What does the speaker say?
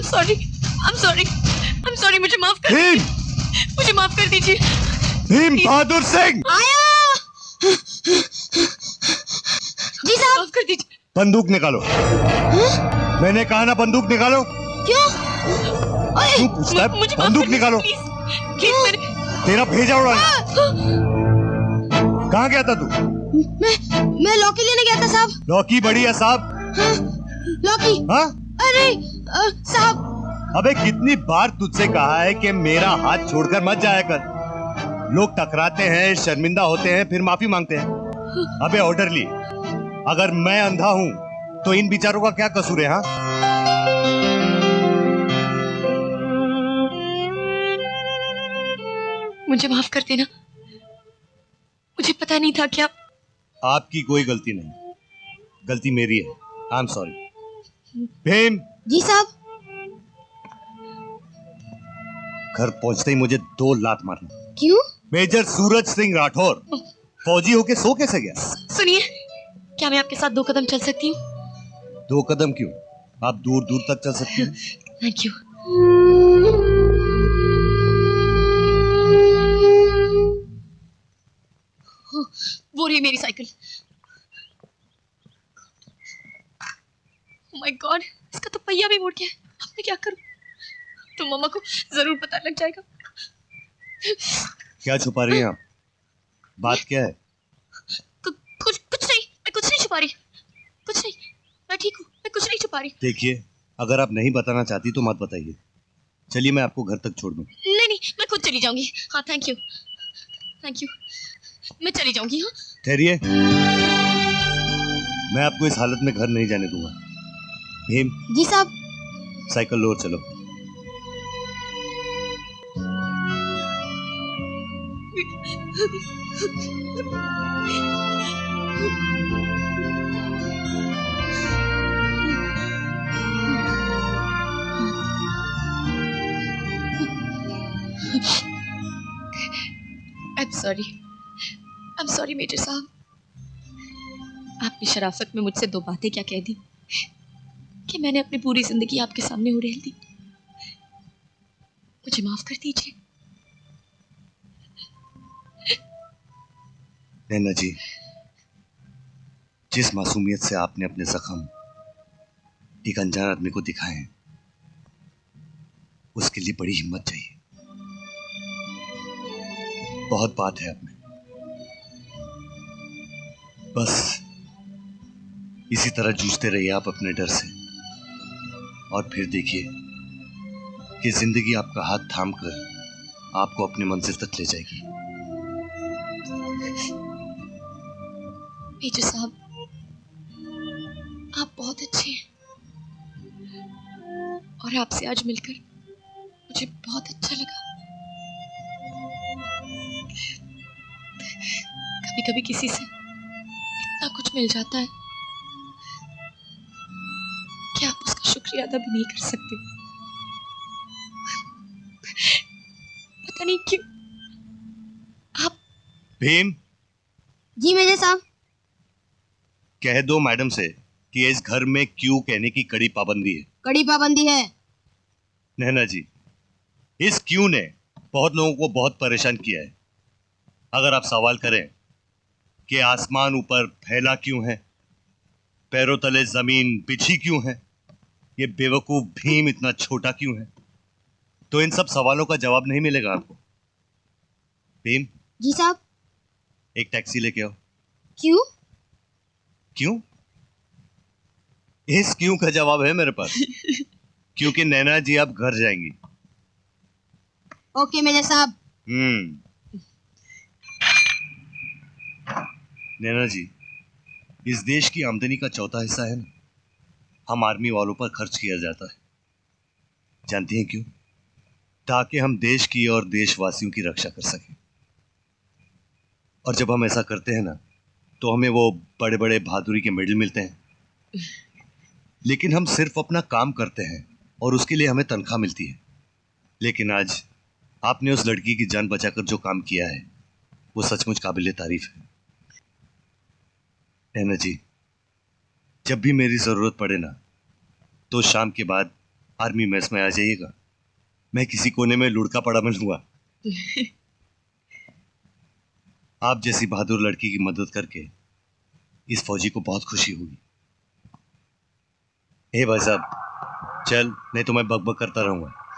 Sorry, I'm sorry, मुझे माफ कर भीम! दीजिए, मुझे माफ कर दीजिए। भीम बहादुर सिंह! आया जी साहब। माफ कर दीजिए। बंदूक निकालो। मैंने कहा ना बंदूक निकालो। क्यों? क्यों पूछता है? मुझे माफ बंदूक कर दीजिए, निकालो। प्लीज मेरे। तेरा भेजा उड़ाया। कहाँ गया था तू? मैं लौकी लेने गया था साहब। लौकी बड़ी है साहब। हाँ, लौकी। हाँ? अरे साहब। अबे कितनी बार तुझसे कहा है कि मेरा हाथ छोड़कर मत जाया कर। लोग टकराते हैं, शर्मिंदा होते हैं, फिर माफी मांगते हैं। अबे ऑर्डरली, अगर मैं अंधा हूं तो इन बेचारों का क्या कसूर है? हाँ, मुझे माफ कर देना, मुझे पता नहीं था कि आप। आपकी कोई गलती नहीं, गलती मेरी है। I am sorry. भीम! जी साहब। घर पहुंचते ही मुझे 2 लात मारना। क्यों? मेजर सूरज सिंह राठौर फौजी होके सो कैसे गया? सुनिए, क्या मैं आपके साथ 2 कदम चल सकती हूँ? 2 कदम क्यों, आप दूर दूर तक चल सकती हैं। Thank you. वो रही मेरी साइकिल। माय गॉड, इसका तो पहिया भी मुड़ गया है। अब मैं क्या करूं? तो मम्मा को जरूर पता लग जाएगा। क्या छुपा रही हैं आप? बात क्या है? कुछ नहीं, मैं कुछ नहीं छुपा रही, कुछ नहीं, मैं ठीक हूँ, मैं कुछ नहीं छुपा रही। देखिए, अगर आप नहीं बताना चाहती तो मत बताइए। चलिए मैं आपको घर तक छोड़ दूं। नहीं, मैं खुद चली जाऊंगी। हाँ, थैंक यू, मैं चली जाऊंगी। हाँ, ठहरिए, मैं आपको इस हालत में घर नहीं जाने दूंगा। भीम! जी साहब। साइकिल लो, चलो। I'm sorry मेजर साहब। आपने शराफत में मुझसे 2 बातें क्या कह दी कि मैंने अपनी पूरी जिंदगी आपके सामने उड़ेल दी। मुझे माफ कर दीजिए। नैना जी, जिस मासूमियत से आपने अपने जख्म एक अनजान आदमी को दिखाए हैं, उसके लिए बड़ी हिम्मत चाहिए। बहुत बात है आप में। बस इसी तरह जूझते रहिए आप अपने डर से, और फिर देखिए कि जिंदगी आपका हाथ थाम कर आपको अपनी मंजिल तक ले जाएगी। मेजर साहब, आप बहुत अच्छे हैं, और आपसे आज मिलकर मुझे बहुत अच्छा लगा। कभी कभी किसी से इतना कुछ मिल जाता है कि आप उसका शुक्रिया अदा भी नहीं कर सकते। पता नहीं क्यों आप। भीम! जी मेजर साहब। कह दो मैडम से कि इस घर में क्यों कहने की कड़ी पाबंदी है। कड़ी पाबंदी है। नैना जी, इस क्यों ने बहुत लोगों को बहुत परेशान किया है। अगर आप सवाल करें कि आसमान ऊपर फैला क्यों है, पैरों तले जमीन बिछी क्यों है, ये बेवकूफ भीम इतना छोटा क्यों है, तो इन सब सवालों का जवाब नहीं मिलेगा आपको। भीम! जी साहब। एक टैक्सी लेके आओ। क्यों? क्यों? इस क्यों का जवाब है मेरे पास। क्योंकि नैना जी आप घर जाएंगी। ओके मेजर साहब। नैना जी, इस देश की आमदनी का 4था हिस्सा है ना, हम आर्मी वालों पर खर्च किया जाता है। जानती हैं क्यों? ताकि हम देश की और देशवासियों की रक्षा कर सकें। और जब हम ऐसा करते हैं ना, तो हमें वो बड़े बड़े बहादुरी के मेडल मिलते हैं। लेकिन हम सिर्फ अपना काम करते हैं और उसके लिए हमें तनख्वाह मिलती है। लेकिन आज आपने उस लड़की की जान बचाकर जो काम किया है, वो सचमुच काबिल तारीफ है। नैना जी, जब भी मेरी जरूरत पड़े ना, तो शाम के बाद आर्मी मेस में आ जाइएगा। मैं किसी कोने में लुढ़का पड़ा मिलूंगा। आप जैसी बहादुर लड़की की मदद करके इस फौजी को बहुत खुशी होगी। हे भाई साहब, चल, नहीं तो मैं बकबक करता रहूंगा।